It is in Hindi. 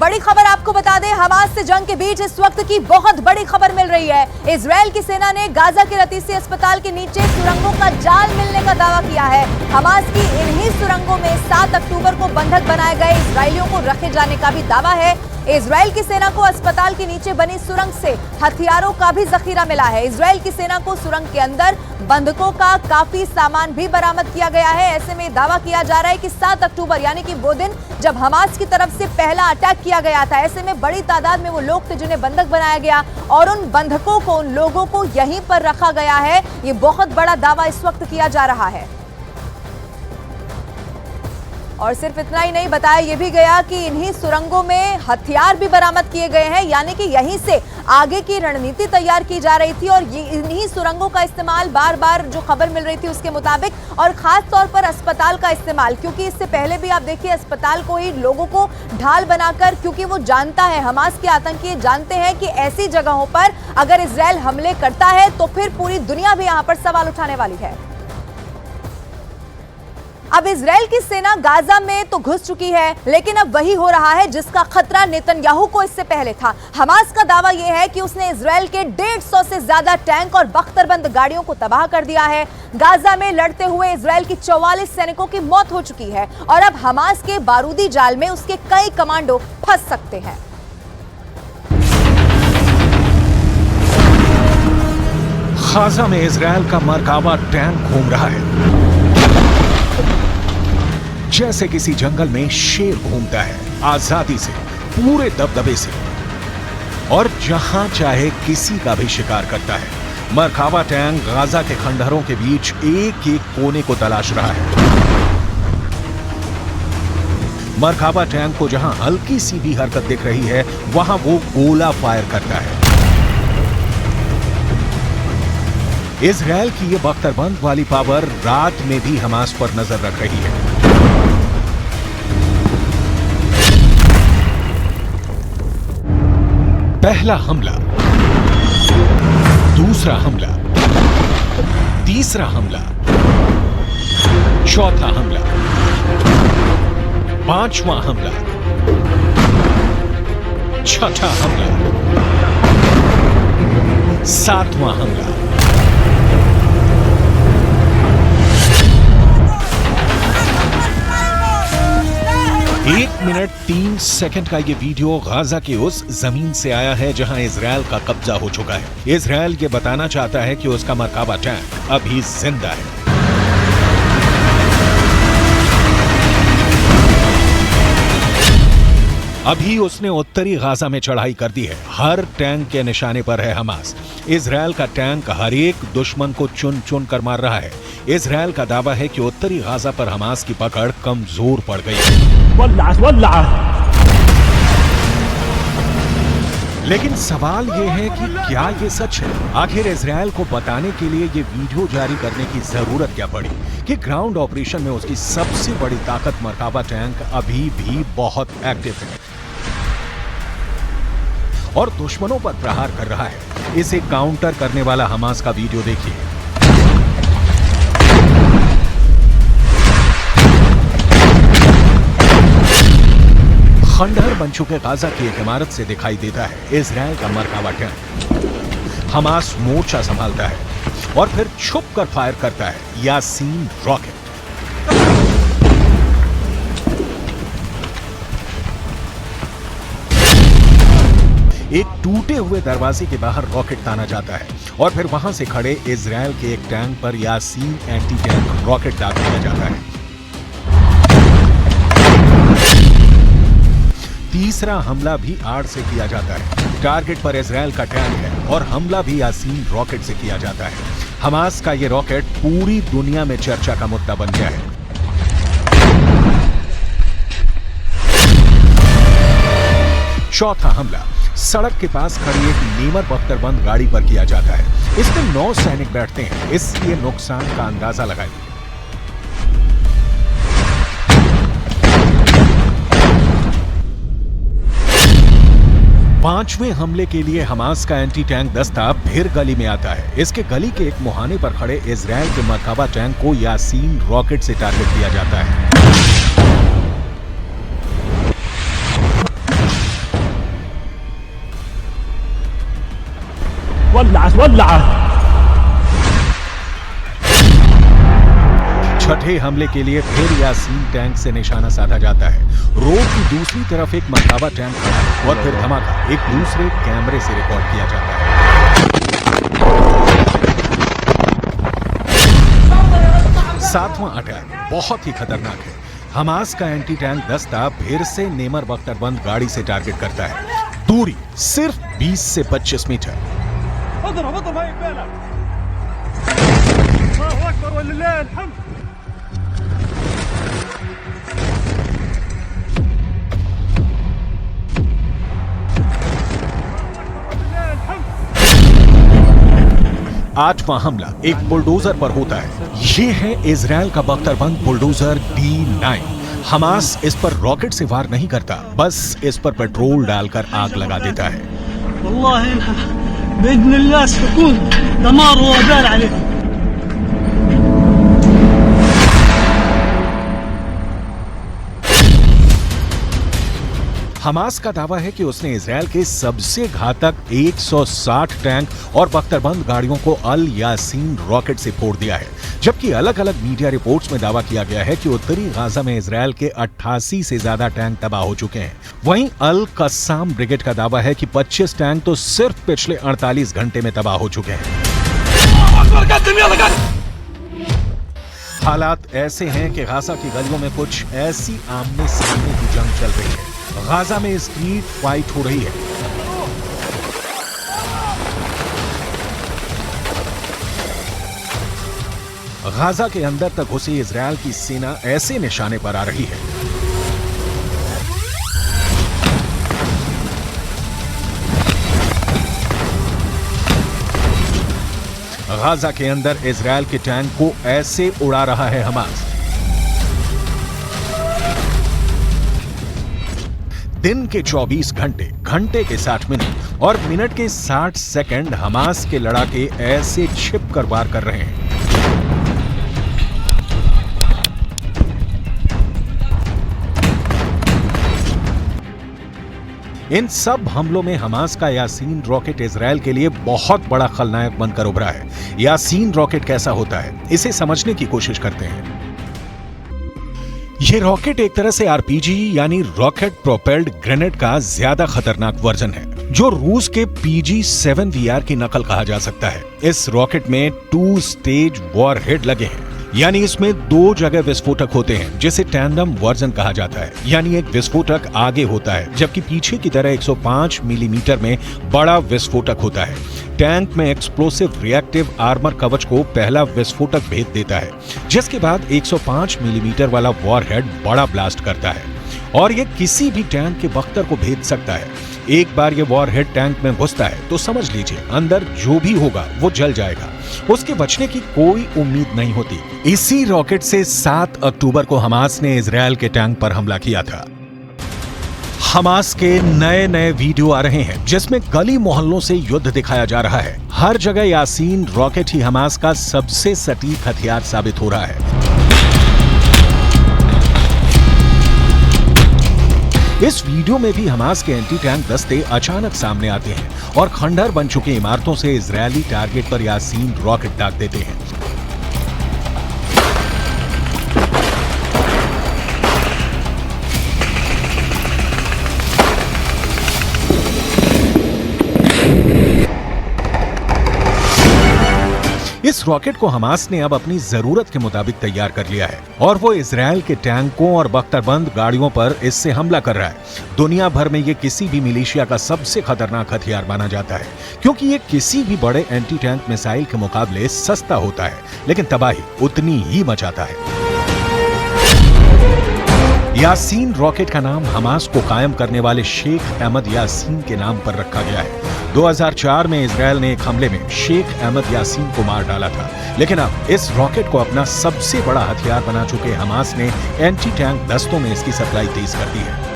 बड़ी खबर आपको बता दें, हमास से जंग के बीच इस वक्त की बहुत बड़ी खबर मिल रही है। इजरायल की सेना ने गाजा के रतीसी अस्पताल के नीचे सुरंगों का जाल मिलने का दावा किया है। हमास की इन्हीं सुरंगों में 7 अक्टूबर को बंधक बनाए गए इजरायलियों को रखे जाने का भी दावा है। इजरायल की सेना को अस्पताल के नीचे बनी सुरंग से हथियारों का भी जखीरा मिला है। इजरायल की सेना को सुरंग के अंदर बंधकों का काफी सामान भी बरामद किया गया है। ऐसे में दावा किया जा रहा है कि 7 अक्टूबर यानी कि वो दिन जब हमास की तरफ से पहला अटैक किया गया था, ऐसे में बड़ी तादाद में वो लोग थे जिन्हें बंधक बनाया गया और उन बंधकों को, उन लोगों को यहीं पर रखा गया है। ये बहुत बड़ा दावा इस वक्त किया जा रहा है। और सिर्फ इतना ही नहीं, बताया यह भी गया कि इन्हीं सुरंगों में हथियार भी बरामद किए गए हैं, यानी कि यहीं से आगे की रणनीति तैयार की जा रही थी। और ये इन्हीं सुरंगों का इस्तेमाल बार बार जो खबर मिल रही थी उसके मुताबिक, और खास तौर पर अस्पताल का इस्तेमाल, क्योंकि इससे पहले भी आप देखिए अस्पताल को ही लोगों को ढाल बनाकर, क्योंकि वो जानता है, हमास के आतंकी जानते हैं कि ऐसी जगहों पर अगर इजरायल हमले करता है तो फिर पूरी दुनिया भी यहां पर सवाल उठाने वाली है। अब इजरायल की सेना गाजा में तो घुस चुकी है, लेकिन अब वही हो रहा है जिसका खतरा नेतन्याहू को इससे पहले था। हमास का दावा यह है कि उसने इजरायल के 150 से ज्यादा टैंक और बख्तरबंद गाड़ियों को तबाह कर दिया है। गाजा में लड़ते हुए इजरायल की 44 सैनिकों की मौत हो चुकी है और अब हमास के बारूदी जाल में उसके कई कमांडो फंस सकते हैं। गाजा में इजरायल का मरकाबा टैंक घूम रहा है, जैसे किसी जंगल में शेर घूमता है, आजादी से, पूरे दबदबे से, और जहां चाहे किसी का भी शिकार करता है। मरकाबा टैंक गाजा के खंडहरों के बीच एक एक कोने को तलाश रहा है। मरकाबा टैंक को जहां हल्की सी भी हरकत दिख रही है, वहां वो गोला फायर करता है। इजरायल की ये बख्तरबंद वाली पावर रात में भी हमास पर नजर रख रही है। पहला हमला, दूसरा हमला, तीसरा हमला, चौथा हमला, पांचवां हमला, छठा हमला, सातवां हमला। 1 मिनट 3 सेकंड का ये वीडियो गाजा के उस जमीन से आया है जहां इजरायल का कब्जा हो चुका है। इजरायल ये बताना चाहता है कि उसका मरकाबा टैंक अभी जिंदा है। अभी उसने उत्तरी गाजा में चढ़ाई कर दी है। हर टैंक के निशाने पर है हमास। इजरायल का टैंक हर एक दुश्मन को चुन चुन कर मार रहा है। इजरायल का दावा है कि उत्तरी गाजा पर हमास की पकड़ कमजोर पड़ गई है। लेकिन सवाल यह है कि क्या ये सच है? आखिर इजरायल को बताने के लिए ये वीडियो जारी करने की जरूरत क्या पड़ी कि ग्राउंड ऑपरेशन में उसकी सबसे बड़ी ताकत मरकाबा टैंक अभी भी बहुत एक्टिव है और दुश्मनों पर प्रहार कर रहा है। इसे काउंटर करने वाला हमास का वीडियो देखिए। खंडहर बन चुके गाजा की एक इमारत से दिखाई देता है इजरायल का मरकाबा टैंक। हमास मोर्चा संभालता है और फिर छुप कर फायर करता है यासीन रॉकेट। एक टूटे हुए दरवाजे के बाहर रॉकेट ताना जाता है और फिर वहां से खड़े इजरायल के एक टैंक पर यासीन एंटी टैंक रॉकेट दाग दिया जाता है। तीसरा हमला भी आड़ से किया जाता है। टारगेट पर इजरायल का टैंक है और हमला भी यासीन रॉकेट से किया जाता है। हमास का यह रॉकेट पूरी दुनिया में चर्चा का मुद्दा बन गया है। चौथा हमला सड़क के पास खड़ी एक नीमर बख्तरबंद गाड़ी पर किया जाता है। इसमें 9 सैनिक बैठते हैं, इसलिए नुकसान का अंदाजा लगाइए। पांचवें हमले के लिए हमास का एंटी टैंक दस्ता फिर गली में आता है। इसके गली के एक मुहाने पर खड़े इजरायल के मरकाबा टैंक को यासीन रॉकेट से टारगेट किया जाता है। छठे हमले के लिए फिर यासीन टैंक से निशाना साधा जाता है। रोड की दूसरी तरफ एक मरकाबा टैंक खड़ा है और फिर धमाका एक दूसरे कैमरे से रिकॉर्ड किया जाता है। सातवां अटैक बहुत ही खतरनाक है। हमास का एंटी टैंक दस्ता फिर से नेमर बख्तरबंद गाड़ी से टारगेट करता है। दूरी सिर्फ 20 से 25 मीटर। आठवां हमला एक बुलडोजर पर होता है। ये है इजराइल का बख्तरबंद बुलडोजर D9। हमास इस पर रॉकेट से वार नहीं करता, बस इस पर पेट्रोल डालकर आग लगा देता है। हमास का दावा है कि उसने इजराइल के सबसे घातक 160 टैंक और बख्तरबंद गाड़ियों को अल यासीन रॉकेट से फोड़ दिया है, जबकि अलग अलग मीडिया रिपोर्ट्स में दावा किया गया है कि उत्तरी गाजा में इजराइल के 88 से ज्यादा टैंक तबाह हो चुके हैं। वहीं अल कस्साम ब्रिगेड का दावा है कि 25 टैंक तो सिर्फ पिछले 48 घंटे में तबाह हो चुके हैं। हालात ऐसे हैं कि गाजा की गलियों में कुछ ऐसी आमने सामने की जंग चल रही है। गाजा में स्ट्रीट फाइट हो रही है। गाजा के अंदर तक घुसी इजराइल की सेना ऐसे निशाने पर आ रही है। गाजा के अंदर इजराइल के टैंक को ऐसे उड़ा रहा है हमास। दिन के 24 घंटे, घंटे के 60 मिनट और मिनट के 60 सेकंड हमास के लड़ाके ऐसे छिप कर वार कर रहे हैं। इन सब हमलों में हमास का यासीन रॉकेट इजराइल के लिए बहुत बड़ा खलनायक बनकर उभरा है। यासीन रॉकेट कैसा होता है, इसे समझने की कोशिश करते हैं। ये रॉकेट एक तरह से आरपीजी यानी रॉकेट प्रोपेल्ड ग्रेनेड का ज्यादा खतरनाक वर्जन है, जो रूस के PG-7VR की नकल कहा जा सकता है। इस रॉकेट में 2 स्टेज वॉरहेड लगे हैं, यानी इसमें 2 जगह विस्फोटक होते हैं, जिसे टैंडम वर्जन कहा जाता है। यानी एक विस्फोटक आगे होता है, जबकि पीछे की तरह 105 मिलीमीटर में बड़ा विस्फोटक होता है। टैंक में एक्सप्लोसिव रिएक्टिव आर्मर कवच को पहला विस्फोटक भेद देता है, जिसके बाद 105 मिलीमीटर वाला वॉरहेड बड़ा ब्लास्ट करता है और ये किसी भी टैंक के बख्तर को भेद सकता है। एक बार ये वॉरहेड टैंक में घुसता है तो समझ लीजिए अंदर जो भी होगा वो जल जाएगा, उसके बचने की कोई उम्मीद नहीं होती। इसी रॉकेट से 7 अक्टूबर को हमास ने इजराइल के टैंक पर हमला किया था। हमास के नए नए वीडियो आ रहे हैं जिसमें गली मोहल्लों से युद्ध दिखाया जा रहा है। हर जगह यासीन रॉकेट ही हमास का सबसे सटीक हथियार साबित हो रहा है। इस वीडियो में भी हमास के एंटी टैंक दस्ते अचानक सामने आते हैं और खंडहर बन चुकी इमारतों से इजरायली टारगेट पर यासीन रॉकेट दाग देते हैं। इस रॉकेट को हमास ने अब अपनी जरूरत के मुताबिक तैयार कर लिया है और वो इजराइल के टैंकों और बख्तरबंद गाड़ियों पर इससे हमला कर रहा है। दुनिया भर में ये किसी भी मिलिशिया का सबसे खतरनाक हथियार माना जाता है, क्योंकि ये किसी भी बड़े एंटी टैंक मिसाइल के मुकाबले सस्ता होता है, लेकिन तबाही उतनी ही मचाता है। यासीन रॉकेट का नाम हमास को कायम करने वाले शेख अहमद यासीन के नाम पर रखा गया है। 2004 में इजराइल ने एक हमले में शेख अहमद यासीन को मार डाला था, लेकिन अब इस रॉकेट को अपना सबसे बड़ा हथियार बना चुके हमास ने एंटी टैंक दस्तों में इसकी सप्लाई तेज कर दी है।